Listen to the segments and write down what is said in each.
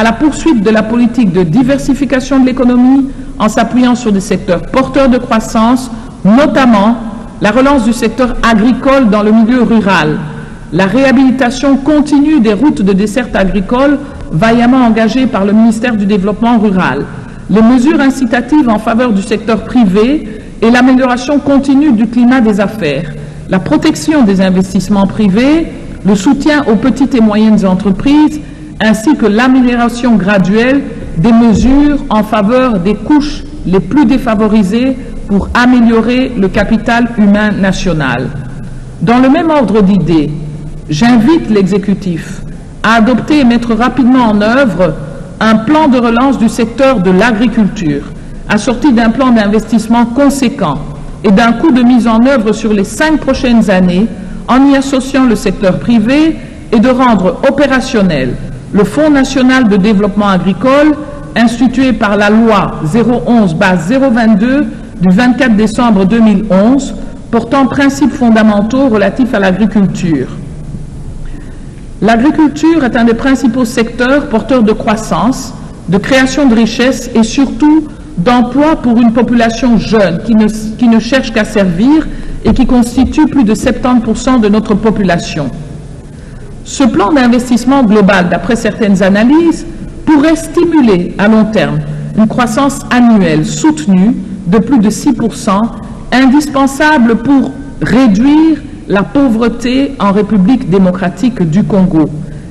à la poursuite de la politique de diversification de l'économie en s'appuyant sur des secteurs porteurs de croissance, notamment la relance du secteur agricole dans le milieu rural, la réhabilitation continue des routes de desserte agricole vaillamment engagées par le ministère du Développement rural, les mesures incitatives en faveur du secteur privé et l'amélioration continue du climat des affaires, la protection des investissements privés, le soutien aux petites et moyennes entreprises, ainsi que l'amélioration graduelle des mesures en faveur des couches les plus défavorisées pour améliorer le capital humain national. Dans le même ordre d'idées, j'invite l'exécutif à adopter et mettre rapidement en œuvre un plan de relance du secteur de l'agriculture, assorti d'un plan d'investissement conséquent et d'un coût de mise en œuvre sur les 5 prochaines années, en y associant le secteur privé, et de rendre opérationnel le Fonds national de développement agricole, institué par la loi 011/022 du 24 décembre 2011, portant principes fondamentaux relatifs à l'agriculture. L'agriculture est un des principaux secteurs porteurs de croissance, de création de richesses et surtout d'emploi pour une population jeune qui ne cherche qu'à servir et qui constitue plus de 70% de notre population. Ce plan d'investissement global, d'après certaines analyses, pourrait stimuler à long terme une croissance annuelle soutenue de plus de 6%, indispensable pour réduire la pauvreté en République démocratique du Congo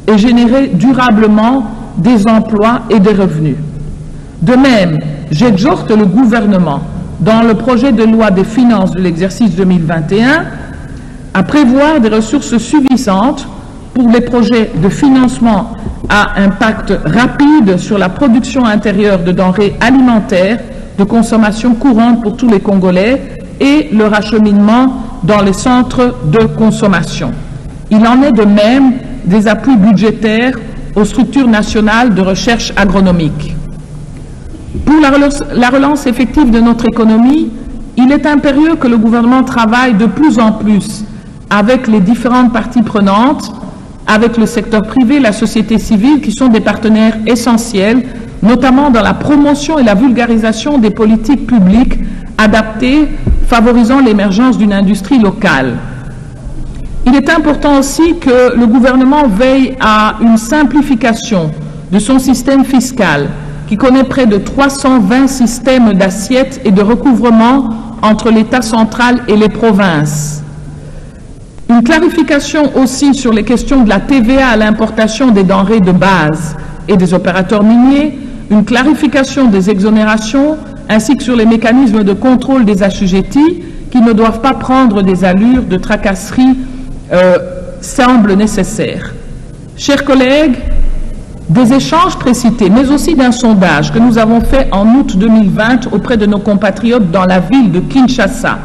et générer durablement des emplois et des revenus. De même, j'exhorte le gouvernement, dans le projet de loi des finances de l'exercice 2021, à prévoir des ressources suffisantes pour les projets de financement à impact rapide sur la production intérieure de denrées alimentaires de consommation courante pour tous les Congolais et leur acheminement dans les centres de consommation. Il en est de même des appuis budgétaires aux structures nationales de recherche agronomique. Pour la relance effective de notre économie, il est impérieux que le gouvernement travaille de plus en plus avec les différentes parties prenantes, avec le secteur privé, la société civile, qui sont des partenaires essentiels, notamment dans la promotion et la vulgarisation des politiques publiques adaptées, favorisant l'émergence d'une industrie locale. Il est important aussi que le gouvernement veille à une simplification de son système fiscal, qui connaît près de 320 systèmes d'assiettes et de recouvrement entre l'État central et les provinces. Une clarification aussi sur les questions de la TVA à l'importation des denrées de base et des opérateurs miniers, une clarification des exonérations, ainsi que sur les mécanismes de contrôle des assujettis qui ne doivent pas prendre des allures de tracasserie semblent nécessaires. Chers collègues, des échanges précités, mais aussi d'un sondage que nous avons fait en août 2020 auprès de nos compatriotes dans la ville de Kinshasa,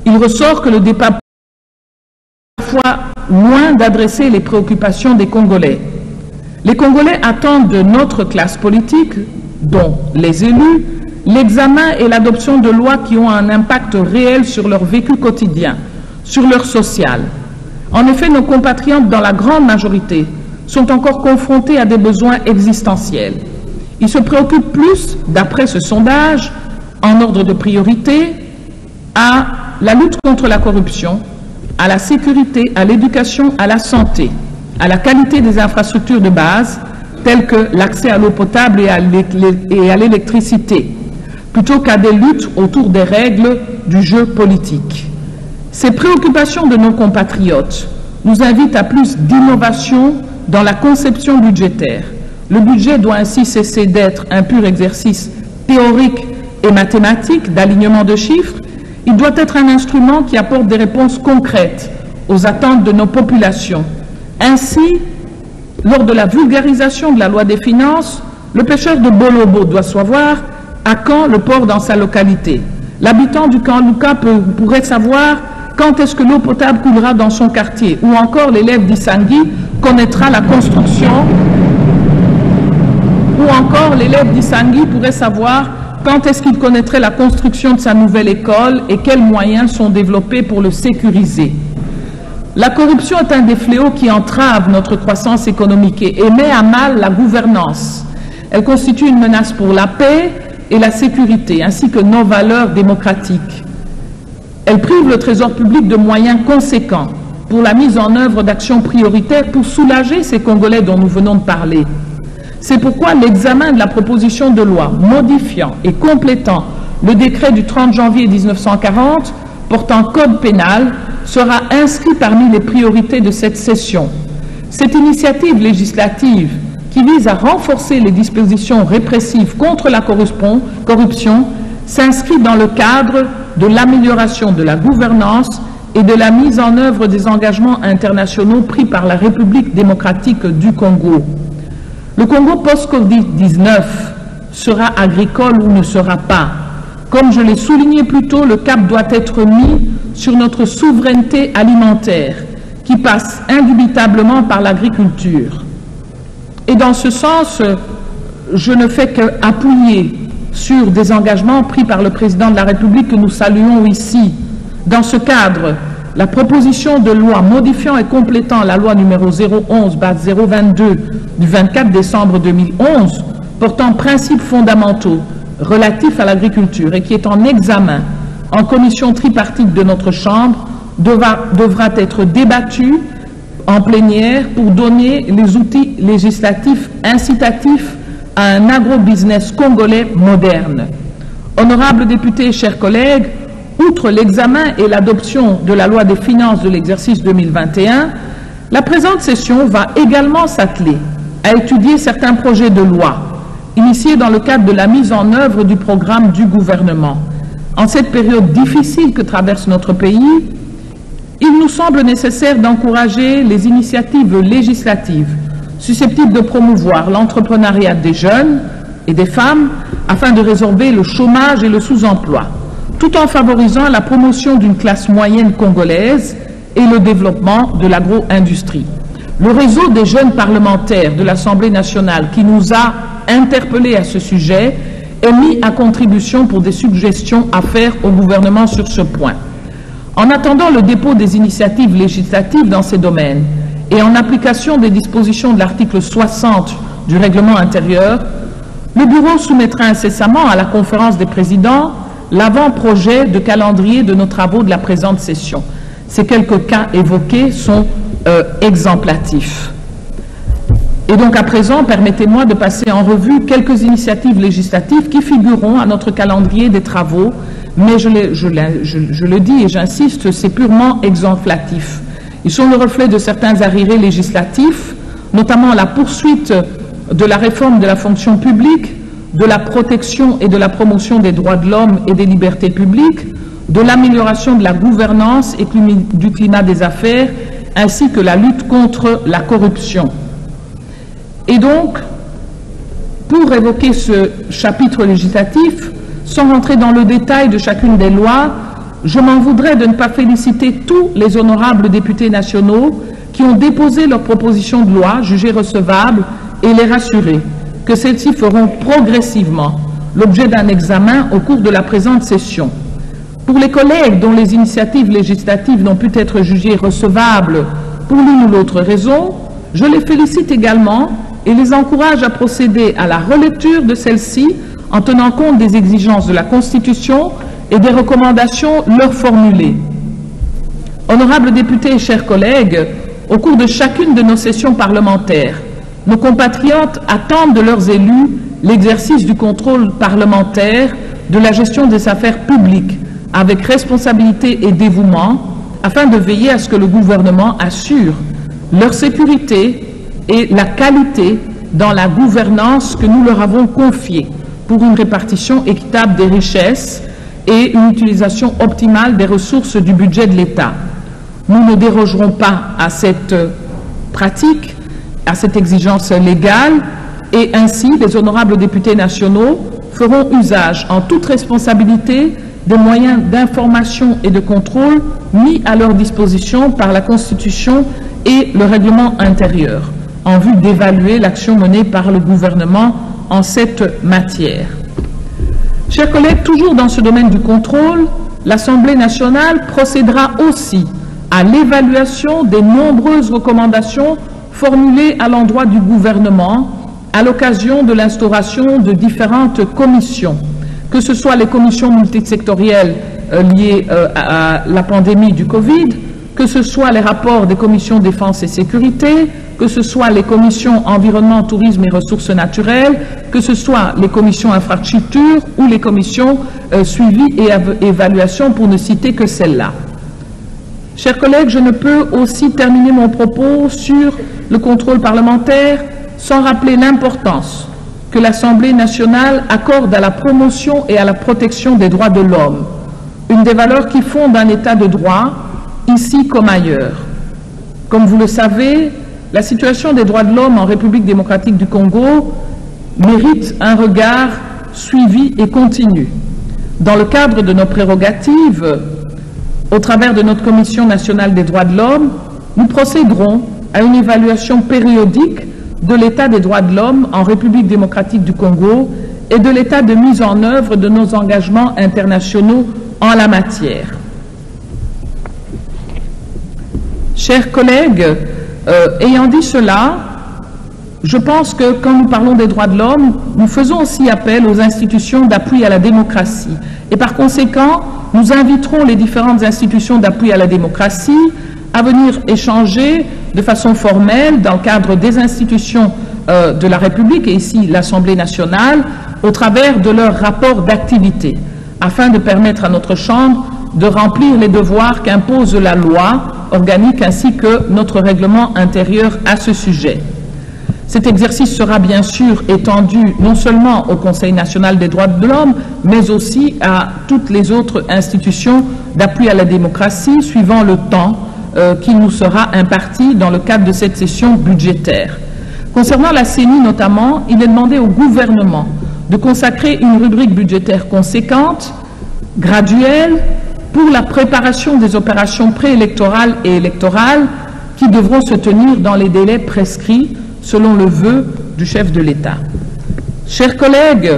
il ressort que le débat est parfois loin d'adresser les préoccupations des Congolais. Les Congolais attendent de notre classe politique, dont les élus, l'examen et l'adoption de lois qui ont un impact réel sur leur vécu quotidien, sur leur social. En effet, nos compatriotes, dans la grande majorité, sont encore confrontés à des besoins existentiels. Ils se préoccupent plus, d'après ce sondage, en ordre de priorité, à la lutte contre la corruption, à la sécurité, à l'éducation, à la santé, à la qualité des infrastructures de base, telles que l'accès à l'eau potable et à l'électricité, plutôt qu'à des luttes autour des règles du jeu politique. Ces préoccupations de nos compatriotes nous invitent à plus d'innovation dans la conception budgétaire. Le budget doit ainsi cesser d'être un pur exercice théorique et mathématique d'alignement de chiffres. Il doit être un instrument qui apporte des réponses concrètes aux attentes de nos populations. Ainsi, lors de la vulgarisation de la loi des finances, le pêcheur de Bolobo doit savoir à quand le port dans sa localité. L'habitant du camp Luka pourrait savoir quand est-ce que l'eau potable coulera dans son quartier, ou encore l'élève d'Issangui connaîtra la construction, ou encore l'élève d'Issangui pourrait savoir quand est-ce qu'il connaîtrait la construction de sa nouvelle école et quels moyens sont développés pour le sécuriser. La corruption est un des fléaux qui entrave notre croissance économique et met à mal la gouvernance. Elle constitue une menace pour la paix et la sécurité, ainsi que nos valeurs démocratiques. Elle prive le Trésor public de moyens conséquents pour la mise en œuvre d'actions prioritaires pour soulager ces Congolais dont nous venons de parler. C'est pourquoi l'examen de la proposition de loi modifiant et complétant le décret du 30 janvier 1940 portant code pénal sera inscrit parmi les priorités de cette session. Cette initiative législative qui vise à renforcer les dispositions répressives contre la corruption s'inscrit dans le cadre de l'amélioration de la gouvernance et de la mise en œuvre des engagements internationaux pris par la République démocratique du Congo. Le Congo post-Covid-19 sera agricole ou ne sera pas. Comme je l'ai souligné plus tôt, le cap doit être mis sur notre souveraineté alimentaire, qui passe indubitablement par l'agriculture. Et dans ce sens, je ne fais qu'appuyer sur des engagements pris par le président de la République que nous saluons ici. Dans ce cadre, la proposition de loi modifiant et complétant la loi numéro 011/022 du 24 décembre 2011 portant principes fondamentaux relatifs à l'agriculture et qui est en examen en commission tripartite de notre Chambre devra être débattue en plénière pour donner les outils législatifs incitatifs à un agro-business congolais moderne. Honorables députés, chers collègues, outre l'examen et l'adoption de la loi des finances de l'exercice 2021, la présente session va également s'atteler à étudier certains projets de loi initiés dans le cadre de la mise en œuvre du programme du gouvernement. En cette période difficile que traverse notre pays, il nous semble nécessaire d'encourager les initiatives législatives susceptibles de promouvoir l'entrepreneuriat des jeunes et des femmes afin de résorber le chômage et le sous-emploi, tout en favorisant la promotion d'une classe moyenne congolaise et le développement de l'agro-industrie. Le réseau des jeunes parlementaires de l'Assemblée nationale qui nous a interpellés à ce sujet est mis à contribution pour des suggestions à faire au gouvernement sur ce point. En attendant le dépôt des initiatives législatives dans ces domaines et en application des dispositions de l'article 60 du règlement intérieur, le Bureau soumettra incessamment à la conférence des présidents l'avant-projet de calendrier de nos travaux de la présente session. Ces quelques cas évoqués sont exemplatifs. Et donc à présent, permettez-moi de passer en revue quelques initiatives législatives qui figureront à notre calendrier des travaux, mais je le dis et j'insiste, c'est purement exemplatif. Ils sont le reflet de certains arriérés législatifs, notamment la poursuite de la réforme de la fonction publique, de la protection et de la promotion des droits de l'homme et des libertés publiques, de l'amélioration de la gouvernance et du climat des affaires, ainsi que la lutte contre la corruption. Et donc, pour évoquer ce chapitre législatif, sans rentrer dans le détail de chacune des lois, je m'en voudrais de ne pas féliciter tous les honorables députés nationaux qui ont déposé leurs propositions de loi jugées recevables et les rassurer que celles-ci feront progressivement l'objet d'un examen au cours de la présente session. Pour les collègues dont les initiatives législatives n'ont pu être jugées recevables pour l'une ou l'autre raison, je les félicite également et les encourage à procéder à la relecture de celles-ci en tenant compte des exigences de la Constitution et des recommandations leur formulées. Honorables députés et chers collègues, au cours de chacune de nos sessions parlementaires, nos compatriotes attendent de leurs élus l'exercice du contrôle parlementaire de la gestion des affaires publiques avec responsabilité et dévouement afin de veiller à ce que le gouvernement assure leur sécurité et la qualité dans la gouvernance que nous leur avons confiée pour une répartition équitable des richesses et une utilisation optimale des ressources du budget de l'État. Nous ne dérogerons pas à cette pratique, à cette exigence légale, et ainsi les honorables députés nationaux feront usage en toute responsabilité des moyens d'information et de contrôle mis à leur disposition par la Constitution et le règlement intérieur, en vue d'évaluer l'action menée par le gouvernement en cette matière. Chers collègues, toujours dans ce domaine du contrôle, l'Assemblée nationale procédera aussi à l'évaluation des nombreuses recommandations formulées à l'endroit du gouvernement à l'occasion de l'instauration de différentes commissions, que ce soit les commissions multisectorielles liées à la pandémie du Covid, que ce soit les rapports des commissions défense et sécurité, que ce soit les commissions environnement, tourisme et ressources naturelles, que ce soit les commissions infrastructures ou les commissions suivi et évaluation, pour ne citer que celles-là. Chers collègues, je ne peux aussi terminer mon propos sur le contrôle parlementaire sans rappeler l'importance que l'Assemblée nationale accorde à la promotion et à la protection des droits de l'homme, une des valeurs qui fondent un État de droit, ici comme ailleurs. Comme vous le savez, la situation des droits de l'homme en République démocratique du Congo mérite un regard suivi et continu. Dans le cadre de nos prérogatives, au travers de notre Commission nationale des droits de l'homme, nous procéderons à une évaluation périodique de l'état des droits de l'homme en République démocratique du Congo et de l'état de mise en œuvre de nos engagements internationaux en la matière. Chers collègues, ayant dit cela, je pense que quand nous parlons des droits de l'homme, nous faisons aussi appel aux institutions d'appui à la démocratie. Et par conséquent, nous inviterons les différentes institutions d'appui à la démocratie à venir échanger de façon formelle dans le cadre des institutions de la République, et ici l'Assemblée nationale, au travers de leur rapport d'activité, afin de permettre à notre Chambre de remplir les devoirs qu'impose la loi organique ainsi que notre règlement intérieur à ce sujet. Cet exercice sera bien sûr étendu non seulement au Conseil national des droits de l'homme, mais aussi à toutes les autres institutions d'appui à la démocratie, suivant le temps qui nous sera imparti dans le cadre de cette session budgétaire. Concernant la CENI notamment, il est demandé au gouvernement de consacrer une rubrique budgétaire conséquente, graduelle, pour la préparation des opérations préélectorales et électorales qui devront se tenir dans les délais prescrits selon le vœu du chef de l'État. Chers collègues,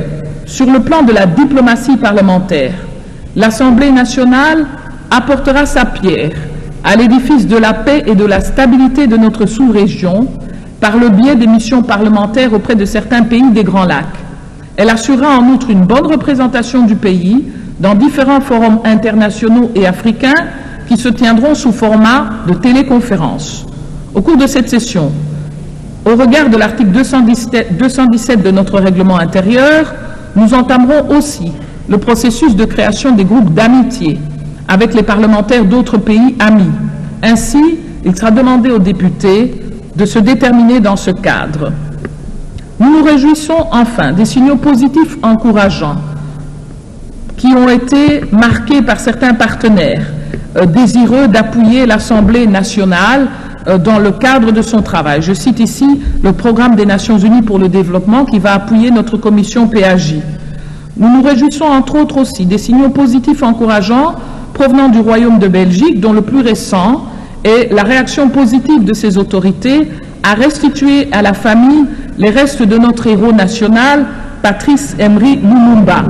sur le plan de la diplomatie parlementaire, l'Assemblée nationale apportera sa pierre à l'édifice de la paix et de la stabilité de notre sous-région par le biais des missions parlementaires auprès de certains pays des Grands Lacs. Elle assurera en outre une bonne représentation du pays dans différents forums internationaux et africains qui se tiendront sous format de téléconférence. Au cours de cette session, au regard de l'article 217 de notre règlement intérieur, nous entamerons aussi le processus de création des groupes d'amitié avec les parlementaires d'autres pays amis. Ainsi, il sera demandé aux députés de se déterminer dans ce cadre. Nous nous réjouissons enfin des signaux positifs encourageants qui ont été marqués par certains partenaires désireux d'appuyer l'Assemblée nationale dans le cadre de son travail. Je cite ici le programme des Nations Unies pour le développement qui va appuyer notre commission PAJ. Nous nous réjouissons entre autres aussi des signaux positifs encourageants provenant du Royaume de Belgique, dont le plus récent est la réaction positive de ses autorités à restituer à la famille les restes de notre héros national, Patrice Emery Lumumba.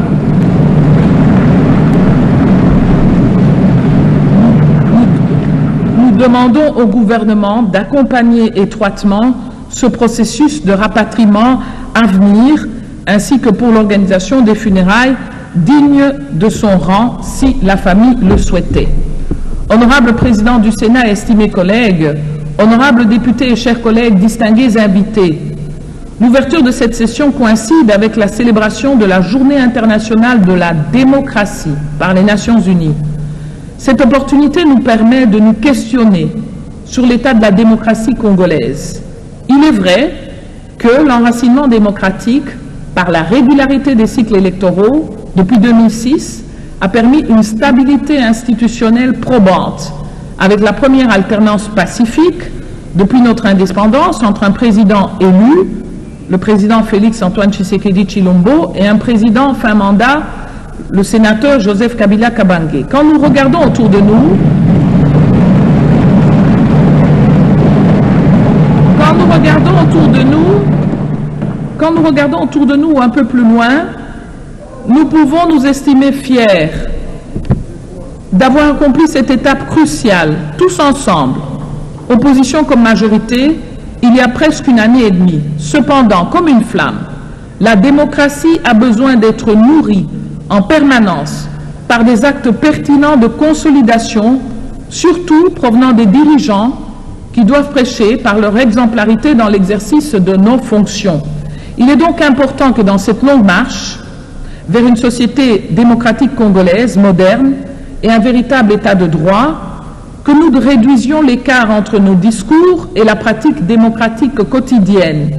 Nous demandons au gouvernement d'accompagner étroitement ce processus de rapatriement à venir, ainsi que pour l'organisation des funérailles dignes de son rang si la famille le souhaitait. Honorable Président du Sénat, estimés collègues, honorables députés et chers collègues, distingués invités, l'ouverture de cette session coïncide avec la célébration de la Journée internationale de la démocratie par les Nations Unies. Cette opportunité nous permet de nous questionner sur l'état de la démocratie congolaise. Il est vrai que l'enracinement démocratique, par la régularité des cycles électoraux, depuis 2006, a permis une stabilité institutionnelle probante, avec la première alternance pacifique depuis notre indépendance entre un président élu, le président Félix Antoine Tshisekedi Tshilombo, et un président fin mandat, le sénateur Joseph Kabila Kabange. Quand nous regardons autour de nous, quand nous regardons autour de nous un peu plus loin, nous pouvons nous estimer fiers d'avoir accompli cette étape cruciale, tous ensemble, opposition comme majorité, il y a presque une année et demie. Cependant, comme une flamme, la démocratie a besoin d'être nourrie en permanence par des actes pertinents de consolidation, surtout provenant des dirigeants qui doivent prêcher par leur exemplarité dans l'exercice de nos fonctions. Il est donc important que dans cette longue marche vers une société démocratique congolaise moderne et un véritable état de droit, que nous réduisions l'écart entre nos discours et la pratique démocratique quotidienne,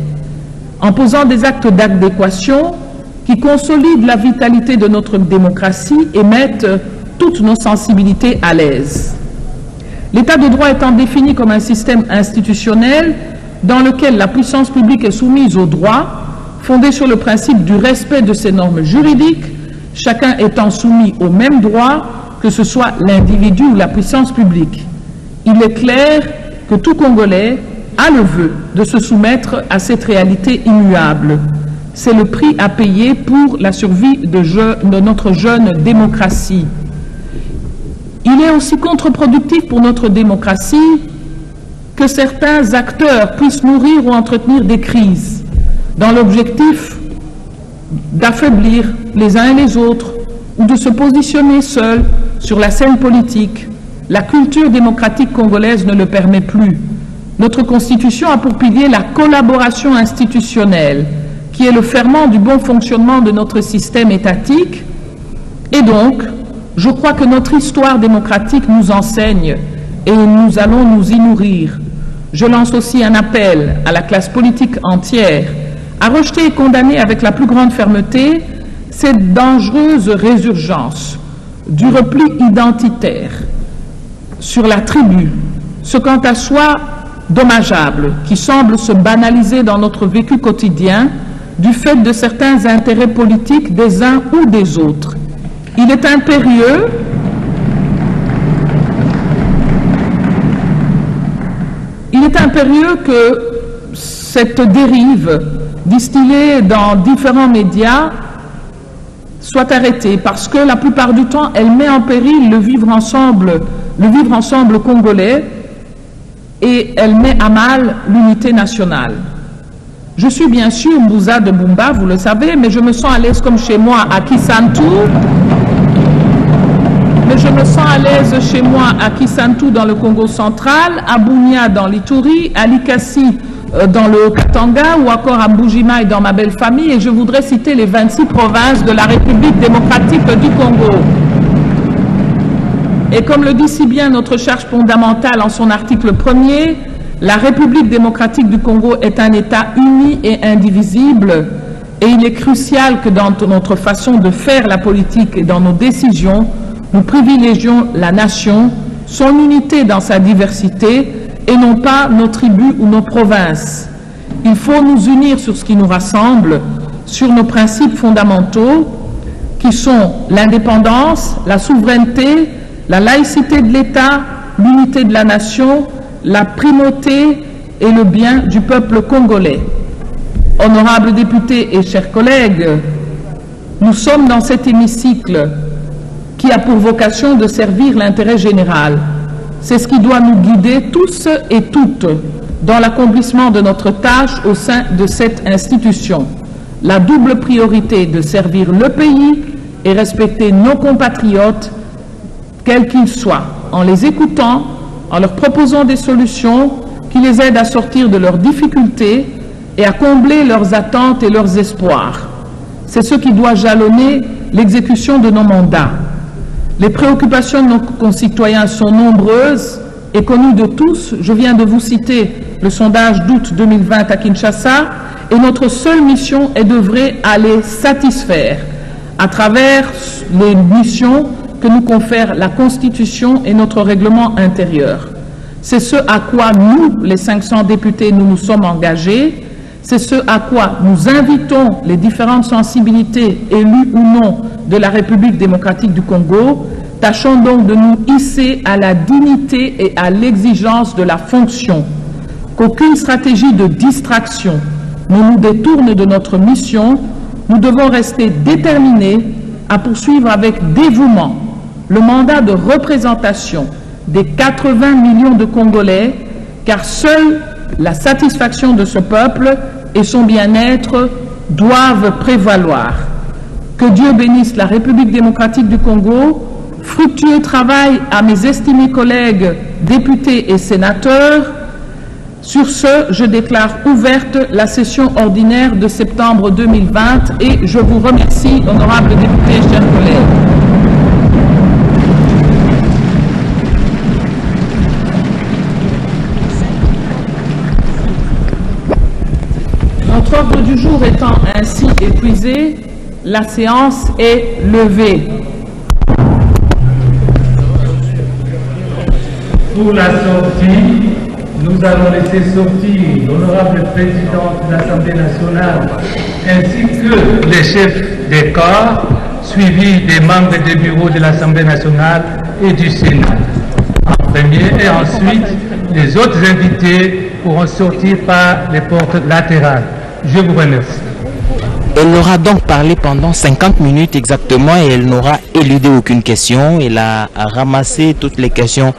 en posant des actes d'adéquation qui consolident la vitalité de notre démocratie et mettent toutes nos sensibilités à l'aise. L'état de droit étant défini comme un système institutionnel dans lequel la puissance publique est soumise au droit, fondé sur le principe du respect de ses normes juridiques, chacun étant soumis aux mêmes droits, que ce soit l'individu ou la puissance publique. Il est clair que tout Congolais a le vœu de se soumettre à cette réalité immuable. C'est le prix à payer pour la survie de notre jeune démocratie. Il est aussi contre-productif pour notre démocratie que certains acteurs puissent nourrir ou entretenir des crises dans l'objectif d'affaiblir les uns et les autres ou de se positionner seuls sur la scène politique. La culture démocratique congolaise ne le permet plus. Notre Constitution a pour pilier la collaboration institutionnelle, qui est le ferment du bon fonctionnement de notre système étatique. Et donc, je crois que notre histoire démocratique nous enseigne et nous allons nous y nourrir. Je lance aussi un appel à la classe politique entière à rejeter et condamner avec la plus grande fermeté cette dangereuse résurgence du repli identitaire sur la tribu, ce quant à soi dommageable qui semble se banaliser dans notre vécu quotidien du fait de certains intérêts politiques des uns ou des autres. Il est impérieux que cette dérive distillée dans différents médias soit arrêtée, parce que la plupart du temps, elle met en péril le vivre ensemble congolais et elle met à mal l'unité nationale. Je suis bien sûr Mbouza de Bumba, vous le savez, mais je me sens à l'aise comme chez moi à Kisantu. Mais je me sens à l'aise chez moi à Kisantu dans le Congo central, à Bunia dans l'Ituri, à Likasi dans le Haut-Katanga ou encore à Mbujimai dans ma belle famille, et je voudrais citer les 26 provinces de la République démocratique du Congo. Et comme le dit si bien notre charte fondamentale en son article 1er, la République démocratique du Congo est un État uni et indivisible, et il est crucial que dans notre façon de faire la politique et dans nos décisions, nous privilégions la nation, son unité dans sa diversité, et non pas nos tribus ou nos provinces. Il faut nous unir sur ce qui nous rassemble, sur nos principes fondamentaux, qui sont l'indépendance, la souveraineté, la laïcité de l'État, l'unité de la nation, la primauté et le bien du peuple congolais. Honorables députés et chers collègues, nous sommes dans cet hémicycle qui a pour vocation de servir l'intérêt général. C'est ce qui doit nous guider tous et toutes dans l'accomplissement de notre tâche au sein de cette institution. La double priorité de servir le pays et respecter nos compatriotes, quels qu'ils soient, en les écoutant, en leur proposant des solutions qui les aident à sortir de leurs difficultés et à combler leurs attentes et leurs espoirs. C'est ce qui doit jalonner l'exécution de nos mandats. Les préoccupations de nos concitoyens sont nombreuses et connues de tous. Je viens de vous citer le sondage d'août 2020 à Kinshasa, et notre seule mission est d'œuvrer à les satisfaire à travers les missions que nous confère la Constitution et notre règlement intérieur. C'est ce à quoi nous, les 500 députés, nous nous sommes engagés. C'est ce à quoi nous invitons les différentes sensibilités, élues ou non, de la République démocratique du Congo. Tâchons donc de nous hisser à la dignité et à l'exigence de la fonction. Qu'aucune stratégie de distraction ne nous détourne de notre mission. Nous devons rester déterminés à poursuivre avec dévouement le mandat de représentation des 80 millions de Congolais, car seule la satisfaction de ce peuple et son bien-être doivent prévaloir. Que Dieu bénisse la République démocratique du Congo. Fructueux travail à mes estimés collègues députés et sénateurs. Sur ce, je déclare ouverte la session ordinaire de septembre 2020 et je vous remercie, honorables députés, chers collègues. Notre ordre du jour étant ainsi épuisé, la séance est levée. Pour la sortie, nous allons laisser sortir l'honorable présidente de l'Assemblée nationale ainsi que les chefs des corps, suivis des membres des bureaux de l'Assemblée nationale et du Sénat. En premier et ensuite, les autres invités pourront sortir par les portes latérales. Je vous remercie. Elle aura donc parlé pendant 50 minutes exactement et elle n'aura éludé aucune question. Elle a ramassé toutes les questions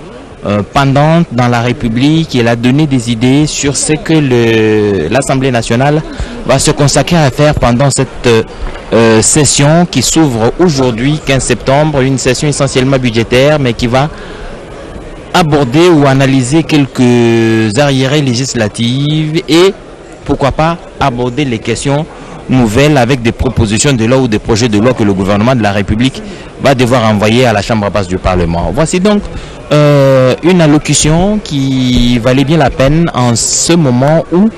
pendantes dans la République. Elle a donné des idées sur ce que l'Assemblée nationale va se consacrer à faire pendant cette session qui s'ouvre aujourd'hui, 15 septembre, une session essentiellement budgétaire mais qui va aborder ou analyser quelques arriérés législatives et pourquoi pas aborder les questions nouvelles avec des propositions de loi ou des projets de loi que le gouvernement de la République va devoir envoyer à la Chambre basse du Parlement. Voici donc une allocution qui valait bien la peine en ce moment où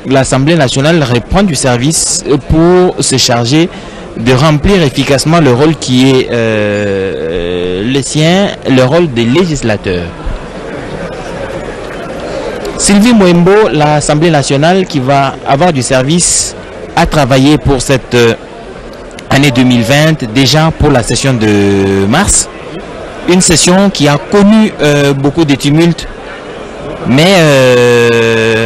l'Assemblée nationale reprend du service pour se charger de remplir efficacement le rôle qui est le sien, le rôle des législateurs. Sylvie Moembo, l'Assemblée nationale qui va avoir du service à travailler pour cette année 2020, déjà pour la session de mars. Une session qui a connu beaucoup de tumultes, mais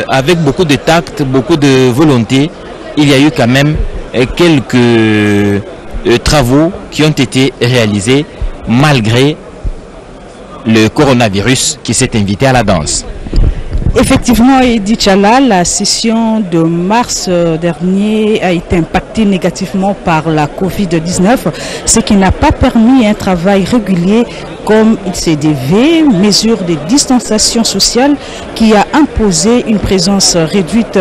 avec beaucoup de tact, beaucoup de volonté, il y a eu quand même quelques travaux qui ont été réalisés malgré le coronavirus qui s'est invité à la danse. Effectivement, Edi Tchala, la session de mars dernier a été impactée négativement par la Covid-19, ce qui n'a pas permis un travail régulier comme il s'est dévé, mesure de distanciation sociale qui a imposé une présence réduite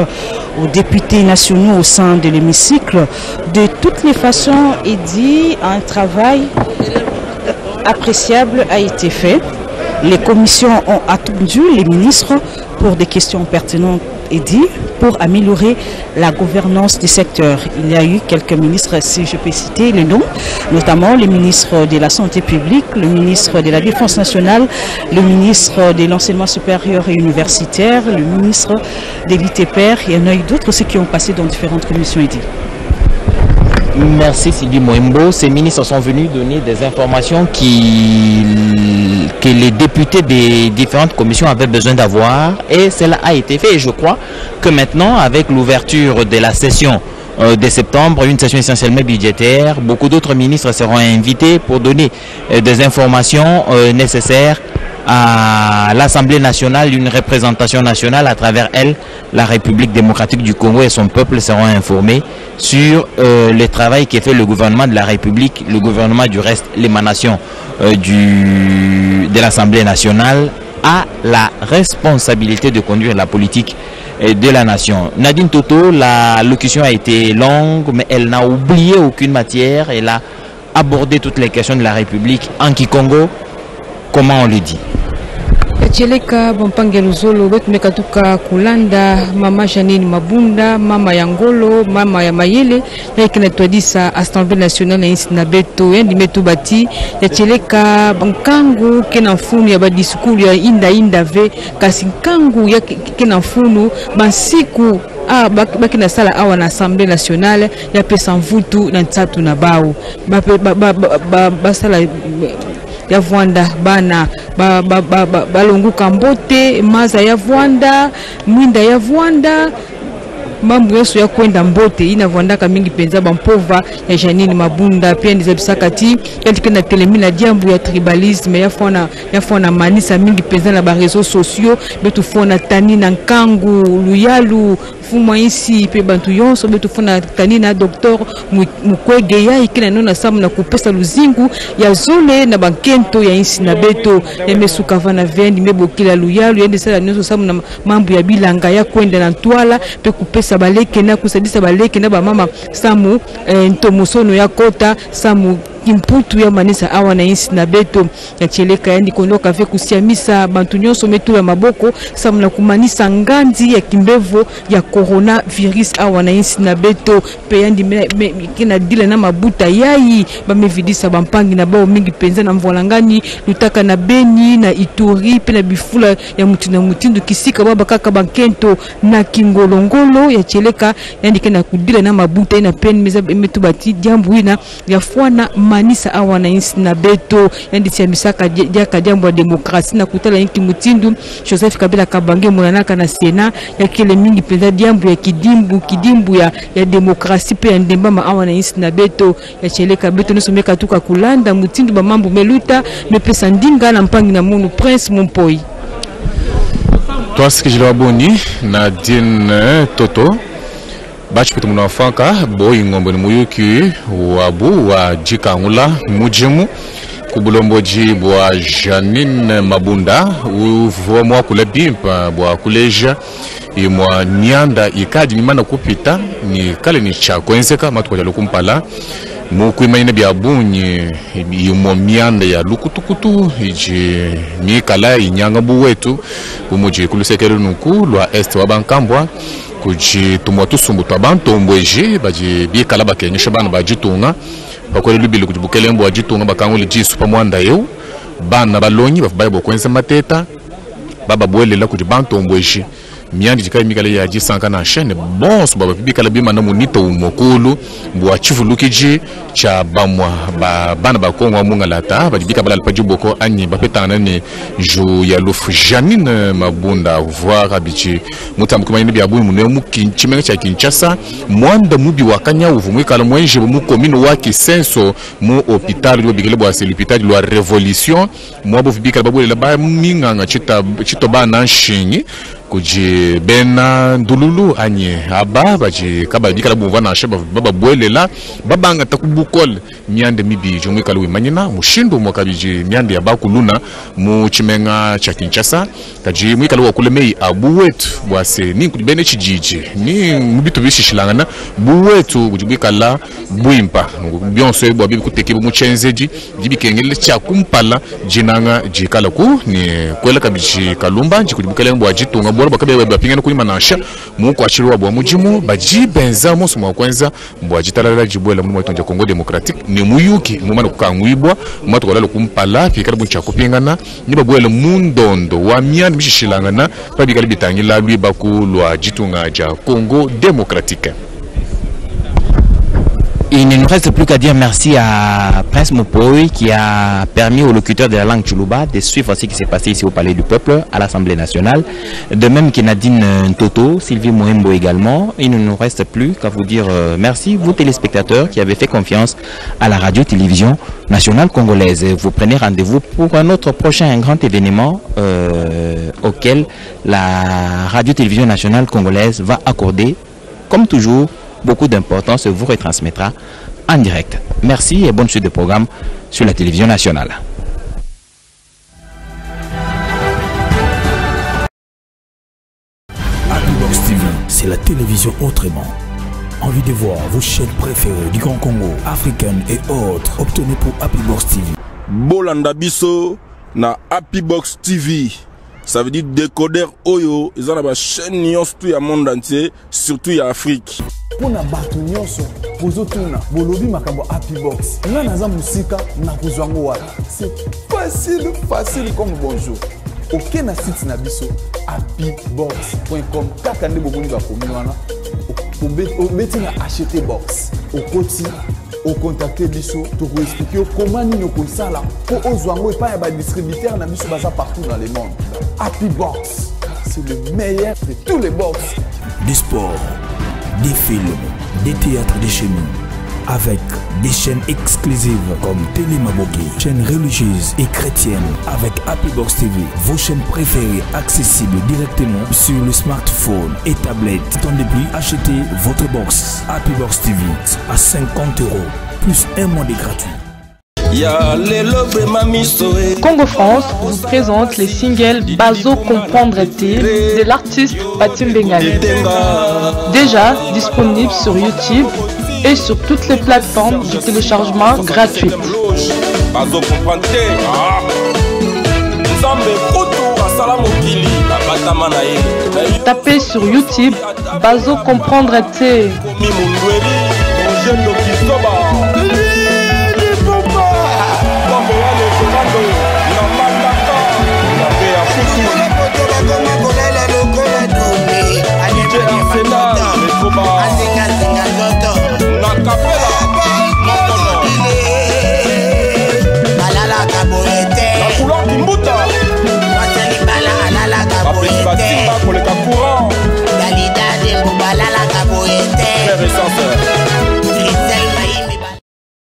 aux députés nationaux au sein de l'hémicycle. De toutes les façons, Edi, un travail appréciable a été fait. Les commissions ont attendu les ministres pour des questions pertinentes et dit pour améliorer la gouvernance du secteur. Il y a eu quelques ministres, si je peux citer les noms, notamment le ministre de la Santé publique, le ministre de la Défense nationale, le ministre de l'Enseignement supérieur et universitaire, le ministre de l'ITPR. Il y en a eu d'autres aussi qui ont passé dans différentes commissions et dit. Merci Sylvie Moembo. Ces ministres sont venus donner des informations que les députés des différentes commissions avaient besoin d'avoir et cela a été fait. Et je crois que maintenant, avec l'ouverture de la session de septembre, une session essentiellement budgétaire, beaucoup d'autres ministres seront invités pour donner des informations nécessaires à l'Assemblée nationale, une représentation nationale. À travers elle, la République démocratique du Congo et son peuple seront informés sur le travail qui est fait le gouvernement de la République, le gouvernement du reste, l'émanation de l'Assemblée nationale a la responsabilité de conduire la politique de la nation. Nadine Toto, la locution a été longue, mais elle n'a oublié aucune matière. Elle a abordé toutes les questions de la République en Kikongo. Comment on le dit? Cheleka Bompangelo Zolo betumeka tuka kulanda mama Janine Mabunda, mama Yangolo, mama ya Mayele yakina twadisa Assemblée nationale na beto yendi metu bati ya cheleka bankangu kena funu ya badisukulu ya inda ve kasi kangu ya kena funu bansiku bakina sala awa na Assemblée nationale ya pesa mvutu na nsatu na bao basala ya Vwanda bana balonguka mbote maza ya Vwanda mwinda ya Vwanda mambo yoso ya kwenda mbote inavandaka mingi penza bampova ya Janine Mabunda pia ndizabisakati yatikena telemina diambu ya tribalisme ya fona manisa mingi penza na ba réseaux sociaux betu fona tani na nkangu luyalu fuma isi pe bantu yonso betu fona tani na docteur Mukwege ya ikina nona samu na kupesa luzingu ya zole na bankento ya isi na beto ya mesuka vana vendi mebokila luyalu yende sala nyoso samu na mambo ya bilanga ya kwenda na ntwala pe kupesa baleke na kusadisa baleke na bamama samu ntomosono ya kota samu kimputu ya manisa awa na isi na beto ya cheleka yandi kondoka ve kusiamisa bantu nyonso metu ya maboko samu na kumanisa nganzi ya kimbevo ya coronavirus awa na isi na beto pe yandi kina dile na mabuta yayi bamevidisa bampangi na bao mingi penza na mvolangani lutaka na Beni na Ituri pe na bifula ya mutina mutindu kisika baba kaka bankento na kingolongolo ya cheleka yandi kina kudile na mabuta ina pen meza metu bati jambu ina ya fwana manisa awa na isi na beto yandi tiamisaka diaka jambo ya demokrasi na kutala inki mutindu Joseph Kabila Kabange monanaka na Sena ya kile mingi penza diambu ya kidimbu ya demokrasi pe ya ndembama awa na isi na beto ya cheleka beto nisomeka tuka kulanda mutindu ba mambo meluta mepesa ndinga na mpangi na munu Prince Mompoi. Toi ce que je boni Nadine Toto bachi kutu munafanka boyi ngombo ni muyuki wabu wa jikangula mujimu kubulomboji bwa Janine Mabunda uvo mwa kule bimpa bwa kuleja imwa nianda ikadi mimana kupita ni kale ni chakwenzeka matu kwa lukumpala mukuimanyine byabunyi imwa mianda ya lukutukutu iji mikala inyanga buwetu umuji kulusekere nuku lwa este wa bankambwa kuji tumwa tusumbu twa bantombweje baji bikala bakenyesha bana bajitunga bakwele lubile kuji bukelembo bajitunga bakangule jisu pamwanda yeu bana balonyi bafubaye bokwenza mateta baba bwelela kuji bantombweje miandi jikai mikala ya jisanka na shene bonso baba bikala bima na munito umokulu bwa chivulukiji cha bamwa bana bakongwa mungalata bajibika balal pajiboko anyi bapetana ni jo ya lufu Janine Mabunda voir abichi mutambu kuma bya buyi munwe mukinchimenga cha Kinshasa mwanda mubi wakanya uvumwe kala mwenje mu commune wa Kisenso mu hôpital do bigele bwa c'est l'hôpital de la révolution mwabo bikala babulela ba minganga chito bana nshinyi kuji bena ndululu anye aba baji kaba bikala bumva na sheba baba bwelela babanga takubukol miande mibi jomwe kalwe manyina mushindo mwakabiji miande abakuluna mu chimenga cha Kinshasa taji mwikala wakulemei abuwetu bwase ni kudibene chijiji ni mubitu bishishilangana buwetu kujibikala buimpa byonso bwa bibi kutekibu muchenzeji jibikengele cha kumpala jinanga jikala ku ni kwela kabiji kalumba jikudibukala mbwa jitunga bora bakabe bapingana kulima nasha muko achirwa bwa mujimu bajibenza muso mwakwenza mbwa jitalala jibwela mu mwatonja Kongo Democratique ni muyuki mumana kukangwibwa mwato kolalo kumpala kikarabu cha kupingana ni babwela mundondo wa miani mishishilangana babikali bitangila lui bakulwa jitunga ja Congo Démocratique. Il ne nous reste plus qu'à dire merci à Prince Mompoi qui a permis aux locuteurs de la langue Tchoulouba de suivre ce qui s'est passé ici au Palais du Peuple, à l'Assemblée nationale. De même que Nadine Toto, Sylvie Mohembo également. Il ne nous reste plus qu'à vous dire merci, vous téléspectateurs qui avez fait confiance à la radio-télévision nationale congolaise. Vous prenez rendez-vous pour un autre prochain grand événement auquel la radio-télévision nationale congolaise va accorder, comme toujours, beaucoup d'importance vous retransmettra en direct. Merci et bonne suite de programme sur la télévision nationale. Happybox TV, c'est la télévision autrement. Envie de voir vos chaînes préférées du Grand Congo, africaines et autres, obtenez pour Happybox TV. Bolanda biso na Happybox TV. Ça veut dire décodeur Oyo, ils ont la chaîne tout le monde entier, surtout en Afrique. Pour na batu nyonso pozotuna bolobi makambo Happybox nga naza musika na kozwango wala c'est facile comme bonjour ok na site na biso happybox.com kaka nde boboni bakomi wana obeti na acheter box okoti ocontacter biso toko expliquer comment nino kosala po ozwango epa ya ba distributeur na biso baza partout dans le monde. Happybox c'est le meilleur de tous les box du sport, des films, des théâtres de chez nous. Avec des chaînes exclusives comme Télé Maboké, chaînes religieuses et chrétiennes. Avec Happybox TV, vos chaînes préférées accessibles directement sur le smartphone et tablette. Attendez plus, achetez votre box Happybox TV à 50 € plus un mois de gratuit. Congo France vous présente les singles Bazo Comprendre T de l'artiste Patim Bengali. Déjà disponible sur YouTube et sur toutes les plateformes de téléchargement gratuites. Tapez sur YouTube Bazo Comprendre T.